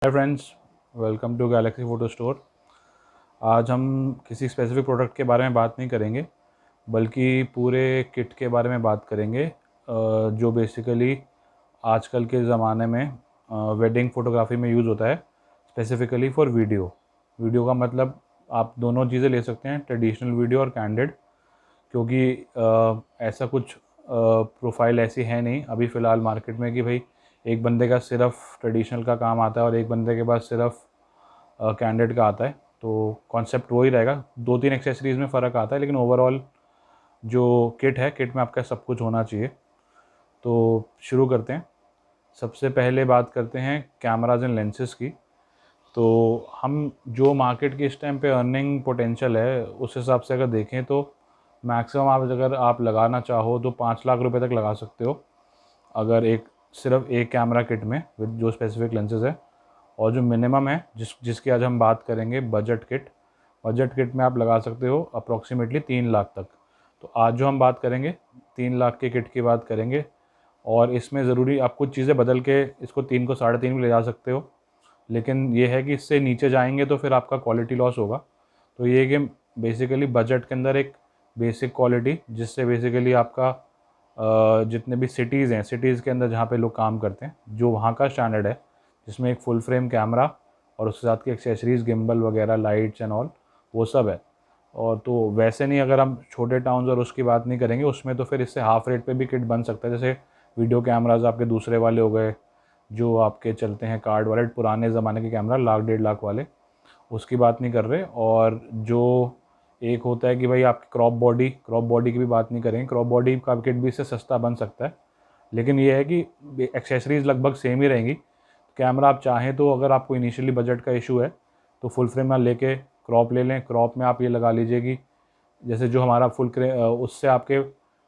Hi friends, welcome to Galaxy photo store. आज हम किसी स्पेसिफिक प्रोडक्ट के बारे में बात नहीं करेंगे, बल्कि पूरे किट के बारे में बात करेंगे, जो बेसिकली आजकल के ज़माने में वेडिंग फ़ोटोग्राफी में यूज़ होता है, स्पेसिफिकली फॉर वीडियो। वीडियो का मतलब आप दोनों चीज़ें ले सकते हैं, ट्रेडिशनल वीडियो और कैंडिड, क्योंकि ऐसा कुछ प्रोफाइल ऐसी है नहीं अभी फ़िलहाल मार्केट में कि भाई एक बंदे का सिर्फ ट्रेडिशनल का काम आता है और एक बंदे के पास सिर्फ कैंडिड का आता है। तो कॉन्सेप्ट वही रहेगा, 2-3 एक्सेसरीज़ में फ़र्क आता है, लेकिन ओवरऑल जो किट है, किट में आपका सब कुछ होना चाहिए। तो शुरू करते हैं। सबसे पहले बात करते हैं कैमराज एंड लेंसेज़ की। तो हम जो मार्केट की इस टाइम पे अर्निंग पोटेंशियल है, उस हिसाब से अगर देखें तो मैक्सिमम अगर आप लगाना चाहो तो 5 लाख रुपए तक लगा सकते हो, अगर सिर्फ एक कैमरा किट में विद जो स्पेसिफिक लेंसेज है। और जो मिनिमम है जिसकी आज हम बात करेंगे, बजट किट में आप लगा सकते हो अप्रॉक्सीमेटली 3 लाख तक। तो आज जो हम बात करेंगे 3 लाख के किट की बात करेंगे, और इसमें ज़रूरी आप कुछ चीज़ें बदल के इसको 3 को 3.5 भी ले जा सकते हो, लेकिन ये है कि इससे नीचे जाएंगे तो फिर आपका क्वालिटी लॉस होगा। तो ये कि बेसिकली बजट के अंदर एक बेसिक क्वालिटी, जिससे बेसिकली आपका जितने भी सिटीज़ हैं, सिटीज़ के अंदर जहाँ पे लोग काम करते हैं, जो वहाँ का स्टैंडर्ड है, जिसमें एक फुल फ्रेम कैमरा और उसके साथ की एक्सेसरीज़, गिम्बल वगैरह, लाइट्स एंड ऑल, वो सब है। और तो वैसे नहीं, अगर हम छोटे टाउन्स और उसकी बात नहीं करेंगे, उसमें तो फिर इससे हाफ़ रेट पे भी किट बन सकता है। जैसे वीडियो कैमराज आपके दूसरे वाले हो गए, जो आपके चलते हैं कार्ड वाले, पुराने ज़माने के कैमरा, लाख 1.5 लाख वाले, उसकी बात नहीं कर रहे। और जो एक होता है कि भाई आपकी क्रॉप बॉडी की भी बात नहीं करेंगे, क्रॉप बॉडी का किट भी इससे सस्ता बन सकता है, लेकिन ये है कि एक्सेसरीज़ लगभग सेम ही रहेंगी। कैमरा आप चाहें तो, अगर आपको इनिशियली बजट का इशू है, तो फुल फ्रेम ना लेके क्रॉप ले लें। क्रॉप में आप ये लगा लीजिए कि जैसे जो हमारा उससे आपके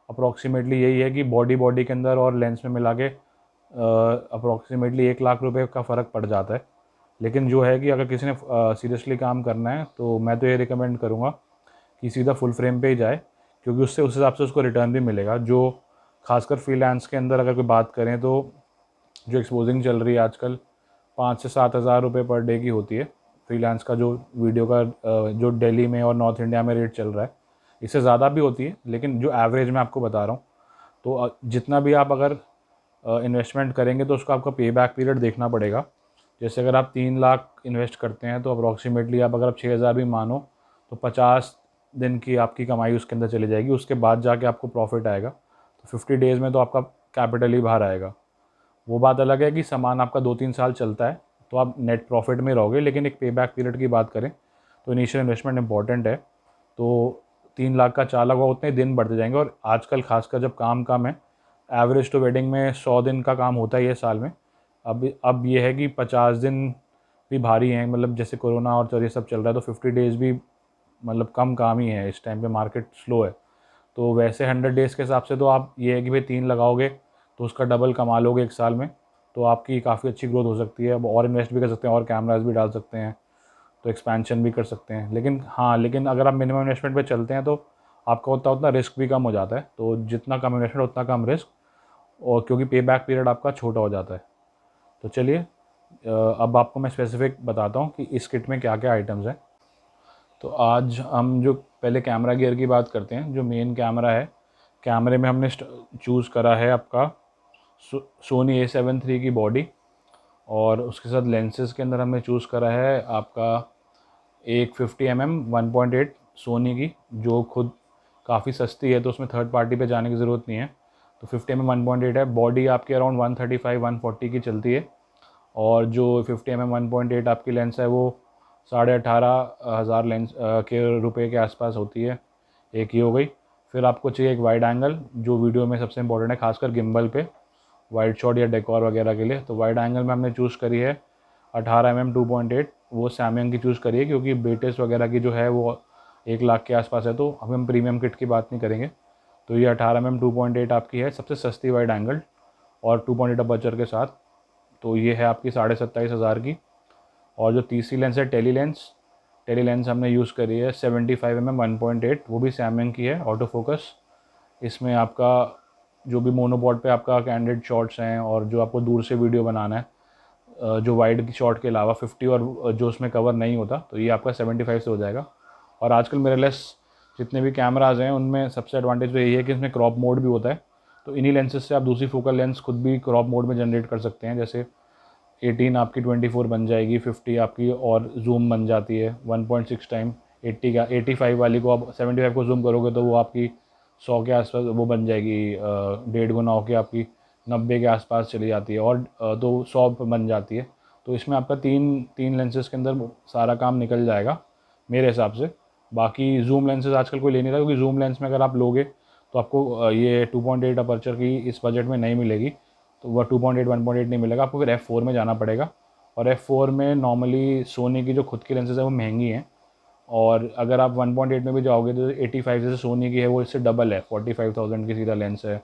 अप्रॉक्सीमेटली यही है कि बॉडी के अंदर और लेंस में मिला के अप्रॉक्सीमेटली 1 लाख रुपए का फ़र्क पड़ जाता है। लेकिन जो है कि अगर किसी ने सीरियसली काम करना है, तो मैं तो ये रिकमेंड करूँगा कि सीधा फुल फ्रेम पे ही जाए, क्योंकि उससे उस हिसाब से उसको रिटर्न भी मिलेगा। जो खासकर फ्रीलांस के अंदर अगर कोई बात करें, तो जो एक्सपोजिंग चल रही है आजकल, 5 से 7 हज़ार रुपये पर डे की होती है फ्रीलांस का, जो वीडियो का जो दिल्ली में और नॉर्थ इंडिया में रेट चल रहा है। इससे ज़्यादा भी होती है, लेकिन जो एवरेज मैं आपको बता रहा हूँ। तो जितना भी आप अगर इन्वेस्टमेंट करेंगे, तो उसका आपका पे बैक पीरियड देखना पड़ेगा। जैसे अगर आप 3 लाख इन्वेस्ट करते हैं, तो अप्रॉक्सीमेटली आप अगर आप 6 हज़ार भी मानो, तो 50 दिन की आपकी कमाई उसके अंदर चली जाएगी। उसके बाद जाके आपको प्रॉफिट आएगा। तो 50 डेज़ में तो आपका कैपिटल ही बाहर आएगा। वो बात अलग है कि सामान आपका 2-3 साल चलता है, तो आप नेट प्रॉफिट में रहोगे, लेकिन एक पे बैक पीरियड की बात करें तो इनिशियल इन्वेस्टमेंट इंपॉर्टेंट है। तो 3 लाख का 4 लाख हुआ, उतने दिन बढ़ते जाएंगे। और आजकल खासकर जब काम कम है, एवरेज तो वेडिंग में 100 दिन का काम होता ही है साल में। अब ये है कि 50 दिन भी भारी हैं, मतलब जैसे कोरोना और ये सब चल रहा है, तो 50 डेज़ भी मतलब कम काम ही है। इस टाइम पे मार्केट स्लो है। तो वैसे 100 डेज़ के हिसाब से तो आप ये है कि भाई 3 लगाओगे तो उसका डबल कमा लोगे 1 साल में। तो आपकी काफ़ी अच्छी ग्रोथ हो सकती है। अब और इन्वेस्ट भी कर सकते हैं, और कैमराज भी डाल सकते हैं, तो एक्सपेंशन भी कर सकते हैं। लेकिन अगर आप मिनिमम इन्वेस्टमेंट पे चलते हैं, तो आपका उतना उतना रिस्क भी कम हो जाता है। तो जितना कम इन्वेस्टमेंट उतना कम रिस्क, और क्योंकि पे बैक पीरियड आपका छोटा हो जाता है। तो चलिए, अब आपको मैं स्पेसिफिक बताता हूँ कि इस किट में क्या क्या आइटम्स हैं। तो आज हम जो पहले कैमरा गियर की बात करते हैं। जो मेन कैमरा है, कैमरे में हमने चूज़ करा है आपका सोनी A7 III की बॉडी, और उसके साथ लेंसेज के अंदर हमने चूज़ करा है आपका एक 50 mm 1.8 सोनी की, जो खुद काफ़ी सस्ती है, तो उसमें थर्ड पार्टी पे जाने की ज़रूरत नहीं है। तो 50 mm 1.8 है। बॉडी आपकी अराउंड 135-140 की चलती है। और जो 50 mm 1.8 आपकी लेंस है, वो 18,500 लेंस के रुपए के आसपास होती है। एक ये हो गई। फिर आपको चाहिए एक वाइड एंगल, जो वीडियो में सबसे इंपॉर्टेंट है, खासकर गिम्बल पे, वाइड शॉट या डेकोर वगैरह के लिए। तो वाइड एंगल में हमने चूज़ करी है 18 mm 2.8, वो सैमसंग की चूज़ करी है, क्योंकि बेटेस वगैरह की जो है वो 1 लाख के आसपास है। तो अभी हम प्रीमियम किट की बात नहीं करेंगे। तो ये 18 mm 2.8 आपकी है सबसे सस्ती वाइड एंगल, और 2.8 अपर्चर के साथ। तो ये है आपकी 27,500 की। और जो तीसरी लेंस है टेली लेंस हमने यूज़ करी है 75 mm 1.8, वो भी सैमसंग की है, ऑटो फोकस। इसमें आपका जो भी मोनोपॉड पे आपका कैंडिड शॉट्स हैं, और जो आपको दूर से वीडियो बनाना है, जो वाइड शॉट के अलावा 50 और जो उसमें कवर नहीं होता, तो ये आपका 75 से हो जाएगा। और आजकल मिररलेस जितने भी कैमराज़ हैं उनमें सबसे एडवांटेज तो यही है कि इसमें क्रॉप मोड भी होता है। तो इन्हीं लेंसेज से आप दूसरी फोकल लेंस खुद भी क्रॉप मोड में जनरेट कर सकते हैं। जैसे 18 आपकी 24 बन जाएगी, 50 आपकी और जूम बन जाती है 1.6 टाइम। 80 का 85 वाली को आप 75 को जूम करोगे तो वो आपकी 100 के आसपास वो बन जाएगी, 1.5 गुना होकर आपकी 90 के आसपास चली जाती है, और तो 100 बन जाती है। तो इसमें आपका तीन तीन लेंसेज के अंदर सारा काम निकल जाएगा मेरे हिसाब से। बाकी जूम लेंसेज आजकल कोई ले नहीं रहा, क्योंकि जूम लेंस में अगर आप लोगे तो आपको ये 2.8 अपर्चर की इस बजट में नहीं मिलेगी। तो वह 2.8 1.8 नहीं मिलेगा आपको, फिर F4 में जाना पड़ेगा। और F4 में नॉर्मली सोनी की जो खुद की लेंसेज है वो महंगी हैं, और अगर आप 1.8 में भी जाओगे तो 85 जैसे सोनी की है वो इससे डबल है, 45,000 की सीधा लेंस है।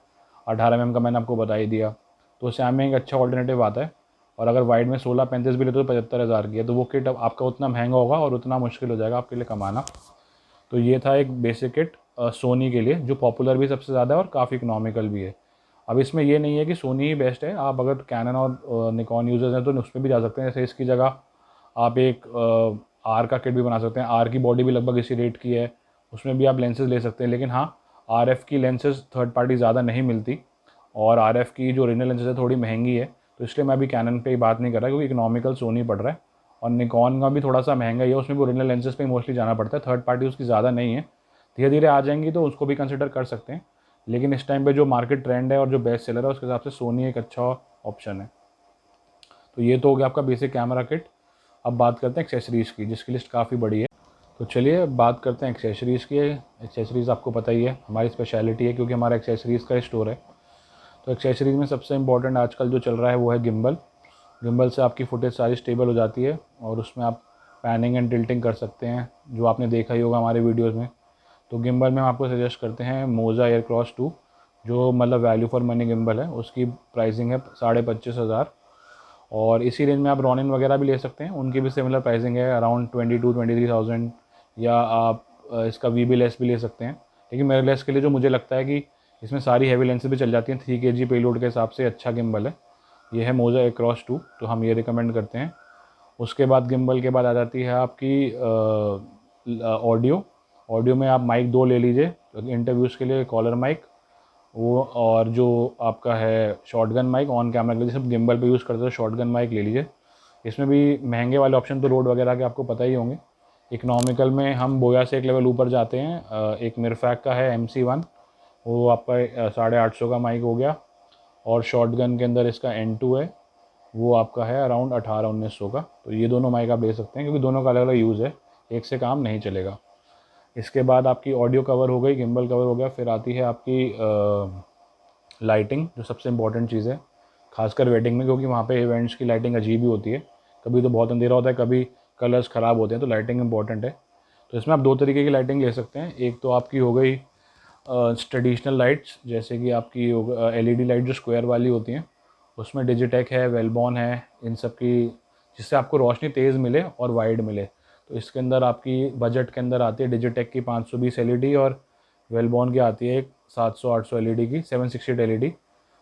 18 mm का मैंने आपको बता ही दिया। तो उससे हमें एक अच्छा ऑल्टरनेटिव आता है। और अगर वाइड में 16-35 भी लेते हो तो 75,000 की है, तो वो किट अब आपका उतना महंगा होगा और उतना मुश्किल हो जाएगा आपके लिए कमाना। तो ये था एक बेसिक किट सोनी के लिए, जो पॉपुलर भी सबसे ज़्यादा है और काफ़ी इकोनॉमिकल भी है। अब इसमें ये नहीं है कि सोनी ही बेस्ट है, आप अगर कैनन और निकॉन यूज़र्स हैं तो उस पर भी जा सकते हैं। जैसे इसकी जगह आप एक आर का किट भी बना सकते हैं। आर की बॉडी भी लगभग इसी रेट की है, उसमें भी आप लेंसेज ले सकते हैं। लेकिन हाँ, आर एफ की लेंसेज थर्ड पार्टी ज़्यादा नहीं मिलती, और आर एफ की जो ओरिजिनल लेंसेज है थोड़ी महंगी है। तो इसलिए मैं अभी कैनन पे ही बात नहीं कर रहा, क्योंकि इकोनॉमिकल सोनी पड़ रहा है। और निकॉन का भी थोड़ा सा महंगा ही है, उसमें भी ओरिजिनल लेंसेज पे मोस्टली जाना पड़ता है, थर्ड पार्टी उसकी ज़्यादा नहीं है। धीरे धीरे आ जाएंगी तो उसको भी कंसिडर कर सकते हैं। लेकिन इस टाइम पे जो मार्केट ट्रेंड है और जो बेस्ट सेलर है उसके हिसाब से सोनी एक अच्छा ऑप्शन है। तो ये तो हो गया आपका बेसिक कैमरा किट। अब बात करते हैं एक्सेसरीज़ की, जिसकी लिस्ट काफ़ी बड़ी है। तो चलिए बात करते हैं एक्सेसरीज़ की। एक्सेसरीज़ आपको पता ही है हमारी स्पेशलिटी है, क्योंकि हमारा एक्सेसरीज़ का स्टोर है। तो एक्सेसरीज़ में सबसे इंपॉर्टेंट आजकल जो चल रहा है वो है गिम्बल। गिम्बल से आपकी फुटेज सारी स्टेबल हो जाती है, और उसमें आप पैनिंग एंड टिल्टिंग कर सकते हैं, जो आपने देखा ही होगा हमारे वीडियोज़ में। तो गिम्बल में हम आपको सजेस्ट करते हैं मोज़ा एयरक्रॉस 2, जो मतलब वैल्यू फॉर मनी गिम्बल है। उसकी प्राइसिंग है 25,500। और इसी रेंज में आप रॉनिन वगैरह भी ले सकते हैं, उनकी भी सिमिलर प्राइसिंग है अराउंड 22-23,000। या आप इसका वी बी लेस भी ले सकते हैं। लेकिन मेरे लेस के लिए जो मुझे लगता है कि इसमें सारी हैवी लेंसेज भी चल जाती हैं, 3 kg पेलोड के हिसाब से अच्छा गिम्बल है, ये है मोज़ा एयरक्रॉस 2। तो हम ये रिकमेंड करते हैं। उसके बाद गिम्बल के बाद आ जाती है आपकी ऑडियो। ऑडियो में आप माइक 2 ले लीजिए, इंटरव्यूज़ के लिए कॉलर माइक वो, और जो आपका है शॉटगन माइक ऑन कैमरा के लिए सब गिम्बल पे यूज़ करते हो, शॉटगन माइक ले लीजिए। इसमें भी महंगे वाले ऑप्शन तो रोड वगैरह के आपको पता ही होंगे। इकोनॉमिकल में हम बोया से एक लेवल ऊपर जाते हैं, एक मिरफैक का है MC1, वो आपका 850 का माइक हो गया। और शॉटगन के अंदर इसका N2 है, वो आपका है अराउंड 1800-1900 का। तो ये दोनों माइक आप ले सकते हैं, क्योंकि दोनों का अलग अलग यूज़ है, एक से काम नहीं चलेगा। इसके बाद आपकी ऑडियो कवर हो गई, गिम्बल कवर हो गया। फिर आती है आपकी लाइटिंग, जो सबसे इम्पॉर्टेंट चीज़ है, खासकर वेडिंग में, क्योंकि वहाँ पे इवेंट्स की लाइटिंग अजीब ही होती है। कभी तो बहुत अंधेरा होता है, कभी कलर्स ख़राब होते हैं, तो लाइटिंग इंपॉर्टेंट है। तो इसमें आप 2 तरीके की लाइटिंग ले सकते हैं। एक तो आपकी हो गई ट्रेडिशनल लाइट्स, जैसे कि आपकी LED लाइट जो स्क्वायर वाली होती हैं, उसमें डिजिटेक है, वेलबॉन है, इन सब की, जिससे आपको रोशनी तेज़ मिले और वाइड मिले। तो इसके अंदर आपकी बजट के अंदर आती है डिजिटेक की 520 LED, और वेलबॉन की आती है एक 700-800 LED की 768 LED।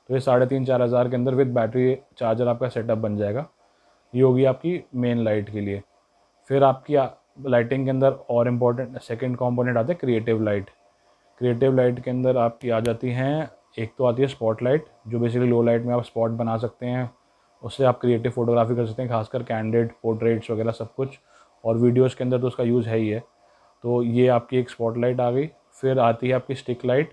तो ये 3,500-4,000 के अंदर विद बैटरी चार्जर आपका सेटअप बन जाएगा। ये होगी आपकी मेन लाइट के लिए। फिर आपकी लाइटिंग के अंदर और इम्पोर्टेंट सेकंड कंपोनेंट आते हैं क्रिएटिव लाइट। क्रिएटिव लाइट के अंदर आपकी आ जाती हैं, एक तो आती है स्पॉट लाइट, जो बेसिकली लो लाइट में आप स्पॉट बना सकते हैं, उससे आप क्रिएटिव फोटोग्राफी कर सकते हैं, खासकर कैंडिड पोर्ट्रेट्स वगैरह सब कुछ। और वीडियोस के अंदर तो उसका यूज़ है ही है। तो ये आपकी एक स्पॉट लाइट आ गई। फिर आती है आपकी स्टिक लाइट।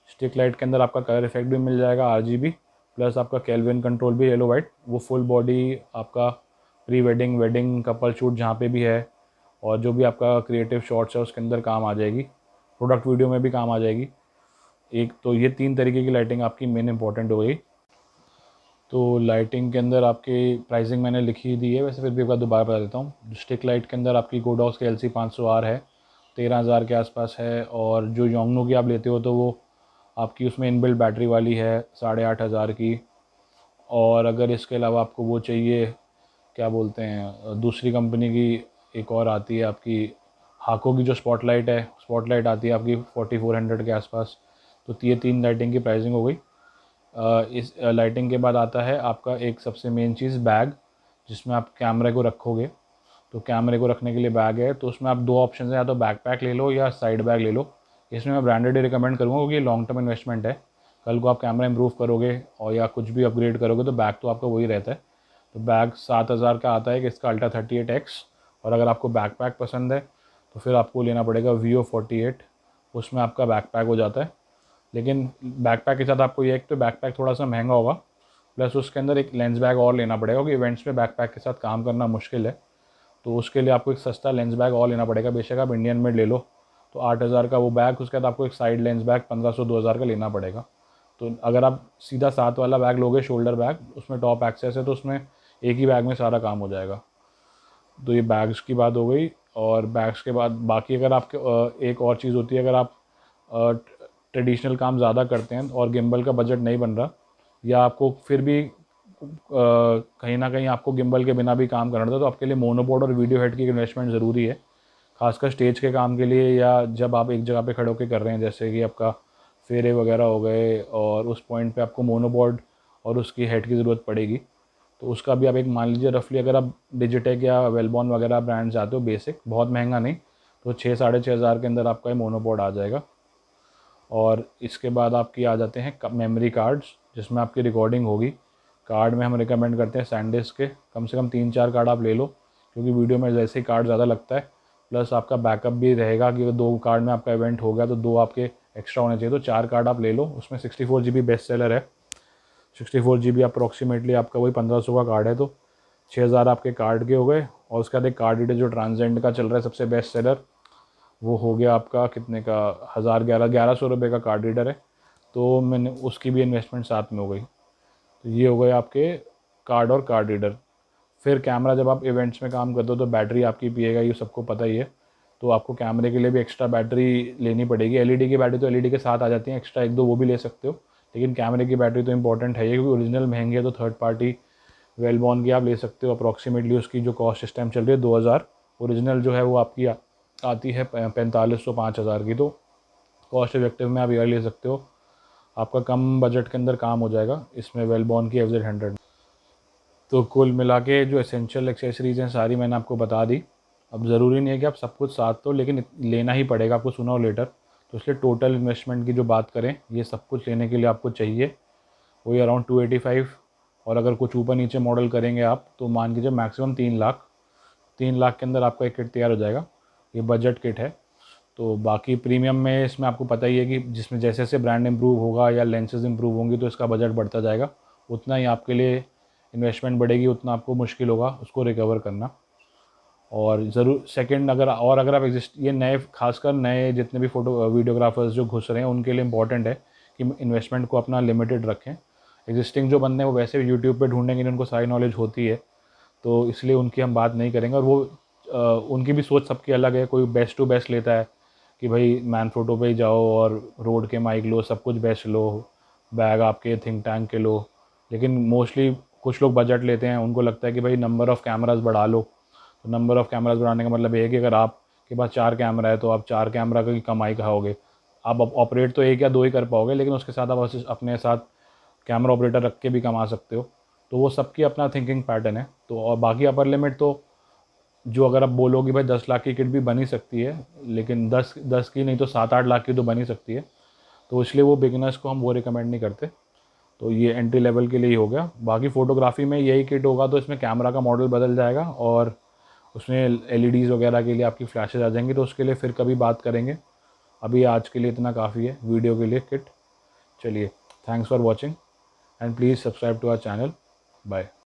स्टिक लाइट के अंदर आपका कलर इफेक्ट भी मिल जाएगा, RGB, प्लस आपका केल्विन कंट्रोल भी, येलो वाइट। वो फुल बॉडी आपका pre wedding, wedding, couple shoot जहाँ पे भी है, और जो भी आपका क्रिएटिव शॉट्स है उसके अंदर काम आ जाएगी, प्रोडक्ट वीडियो में भी काम आ जाएगी। एक तो ये 3 तरीके की लाइटिंग आपकी मेन इंपॉर्टेंट हो गई। तो लाइटिंग के अंदर आपकी प्राइसिंग मैंने लिखी दी है, वैसे फिर भी एक बार दोबारा बता देता हूँ। स्टिक लाइट के अंदर आपकी गोडॉक्स के LC 500R है, 13,000 के आसपास है। और जो योंगनू की आप लेते हो तो वो आपकी उसमें इनबिल्ट बैटरी वाली है 8,500 की। और अगर इसके अलावा आपको वो चाहिए, क्या बोलते हैं, दूसरी कंपनी की एक और आती है आपकी हाको की जो स्पॉटलाइट है, स्पॉटलाइट आती है आपकी 4400 के आसपास। तो ये 3 लाइटिंग की प्राइसिंग हो गई। इस लाइटिंग के बाद आता है आपका एक सबसे मेन चीज़, बैग। जिसमें आप कैमरे को रखोगे। तो कैमरे को रखने के लिए बैग है, तो उसमें आप दो ऑप्शन है, या तो बैकपैक ले लो या साइड बैग ले लो। इसमें मैं ब्रांडेड ही रिकमेंड करूँगा क्योंकि लॉन्ग टर्म इन्वेस्टमेंट है। कल को आप कैमरा इंप्रूव करोगे और या कुछ भी अपग्रेड करोगे तो बैग तो आपका वही रहता है। तो बैग 7,000 का आता है कि इसका अल्ट्रा 38X। और अगर आपको बैकपैक पसंद है तो फिर आपको लेना पड़ेगा VO48, उसमें आपका बैकपैक हो जाता है। लेकिन बैकपैक के साथ आपको ये एक तो बैकपैक थोड़ा सा महंगा होगा, प्लस उसके अंदर एक लेंस बैग और लेना पड़ेगा क्योंकि इवेंट्स में बैकपैक के साथ काम करना मुश्किल है। तो उसके लिए आपको एक सस्ता लेंस बैग और लेना पड़ेगा। बेशक आप इंडियन में ले लो तो 8,000 का वो बैग, उसके बाद आपको एक साइड लेंस बैग 1,500-2,000 का लेना पड़ेगा। तो अगर आप सीधा 7 वाला बैग लोगे, शोल्डर बैग, उसमें टॉप एक्सेस है, तो उसमें एक ही बैग में सारा काम हो जाएगा। तो ये बैग्स की बात हो गई। और बैग्स के बाद बाकी अगर आपके एक और चीज़ होती है, अगर आप ट्रेडिशनल काम ज़्यादा करते हैं और गिम्बल का बजट नहीं बन रहा, या आपको फिर भी कहीं ना कहीं आपको गिम्बल के बिना भी काम करना था, तो आपके लिए मोनोपोड और वीडियो हेड की इन्वेस्टमेंट ज़रूरी है, खासकर स्टेज के काम के लिए, या जब आप एक जगह पे खड़े होकर कर रहे हैं, जैसे कि आपका फेरे वगैरह हो गए, और उस पॉइंट पे आपको मोनोपोड और उसकी हेड की ज़रूरत पड़ेगी। तो उसका भी आप एक मान लीजिए रफली, अगर आप डिजिटेक या वेलबॉन वगैरह ब्रांड जाते हो, बेसिक बहुत महंगा नहीं, तो 6-6,500 के अंदर आपका ये मोनोपोड आ जाएगा। और इसके बाद आपकी आ जाते हैं मेमोरी कार्ड्स, जिसमें आपकी रिकॉर्डिंग होगी। कार्ड में हम रिकमेंड करते हैं सैनडिस्क के, कम से कम 3-4 कार्ड आप ले लो, क्योंकि वीडियो में जैसे ही कार्ड ज़्यादा लगता है, प्लस आपका बैकअप भी रहेगा कि अगर 2 कार्ड में आपका इवेंट हो गया तो 2 आपके एक्स्ट्रा होने चाहिए। तो 4 कार्ड आप ले लो। उसमें 64 GB बेस्ट सेलर है। 64 GB अप्रॉक्सीमेटली आपका वही 1,500 का कार्ड है, तो 6,000 आपके कार्ड के हो गए। और उसके बाद एक कार्ड रीडर जो ट्रांसेंड का चल रहा है सबसे बेस्ट सेलर, वो हो गया आपका कितने का, 1,011-1,100 रुपये का कार्ड रीडर है। तो मैंने उसकी भी इन्वेस्टमेंट साथ में हो गई। तो ये हो गए आपके कार्ड और कार्ड रीडर। फिर कैमरा, जब आप इवेंट्स में काम करते हो तो बैटरी आपकी पिएगा, ये सबको पता ही है। तो आपको कैमरे के लिए भी एक्स्ट्रा बैटरी लेनी पड़ेगी। एलईडी की बैटरी तो एलईडी के साथ आ जाती है, एक्स्ट्रा 1-2 वो भी ले सकते हो, लेकिन कैमरे की बैटरी तो इंपॉर्टेंट है ही, क्योंकि ओरिजिनल महंगी है। तो थर्ड पार्टी वेलबॉन की आप ले सकते हो। अप्रॉक्सीमेटली उसकी जो कॉस्ट इस टाइम चल रही है 2,000। ओरिजिनल जो है वो आपकी आती है 4,500-5,000 की। तो कॉस्ट इफेक्टिव में आप ये ले सकते हो, आपका कम बजट के अंदर काम हो जाएगा इसमें वेलबॉन की FZ100। तो कुल मिला के जो एसेंशियल एक्सेसरीज़ हैं सारी मैंने आपको बता दी। अब ज़रूरी नहीं है कि आप सब कुछ साथ तो, लेकिन लेना ही पड़ेगा आपको सूनर और लेटर। तो इसलिए टोटल इन्वेस्टमेंट की जो बात करें, ये सब कुछ लेने के लिए आपको चाहिए वही अराउंड 285। और अगर कुछ ऊपर नीचे मॉडल करेंगे आप तो मान लीजिए मैक्सिमम 3 लाख। 3 लाख के अंदर आपका एक किट तैयार हो जाएगा। ये बजट किट है। तो बाकी प्रीमियम में इसमें आपको पता ही है कि जिसमें जैसे जैसे ब्रांड इंप्रूव होगा या लेंसेज इंप्रूव होंगी तो इसका बजट बढ़ता जाएगा। उतना ही आपके लिए इन्वेस्टमेंट बढ़ेगी, उतना आपको मुश्किल होगा उसको रिकवर करना। और ज़रूर सेकंड, अगर आप एग्जिस्ट, ये नए, खासकर नए जितने भी फ़ोटो वीडियोग्राफर्स जो घुस रहे हैं उनके लिए इंपॉर्टेंट है कि इन्वेस्टमेंट को अपना लिमिटेड रखें। एग्जिस्टिंग जो बंदे हैं वो वैसे भी यूट्यूब पे ढूंढेंगे, उनको सारी नॉलेज होती है, तो इसलिए उनकी हम बात नहीं करेंगे। और वो उनकी भी सोच सबकी अलग है। कोई बेस्ट टू बेस्ट लेता है कि भाई मैन फोटो पे ही जाओ और रोड के माइक लो, सब कुछ बेस्ट लो, बैग आपके थिंक टैंक के लो। लेकिन मोस्टली कुछ लोग बजट लेते हैं, उनको लगता है कि भाई नंबर ऑफ़ कैमराज बढ़ा लो। तो नंबर ऑफ़ कैमराज बढ़ाने का मतलब ये है कि अगर आपके पास 4 कैमरा है तो आप 4 कैमरा की कमाई खाओगे। आप ऑपरेट तो 1 या 2 ही कर पाओगे, लेकिन उसके साथ आप अपने साथ कैमरा ऑपरेटर रख के भी कमा सकते हो। तो वो सबकी अपना थिंकिंग पैटर्न है। तो और बाकी अपर लिमिट तो जो अगर आप बोलोगे भाई 10 लाख की किट भी बन ही सकती है, लेकिन 10 की नहीं तो 7-8 लाख की तो बन ही सकती है। तो इसलिए वो बिगिनर्स को हम वो रिकमेंड नहीं करते। तो ये एंट्री लेवल के लिए ही हो गया। बाकी फ़ोटोग्राफी में यही किट होगा, तो इसमें कैमरा का मॉडल बदल जाएगा और उसमें एलईडीज़ वगैरह के लिए आपकी फ्लैशेज आ जाएंगी, तो उसके लिए फिर कभी बात करेंगे। अभी आज के लिए इतना काफ़ी है वीडियो के लिए किट। चलिए, thanks for watching and please subscribe to our channel. Bye.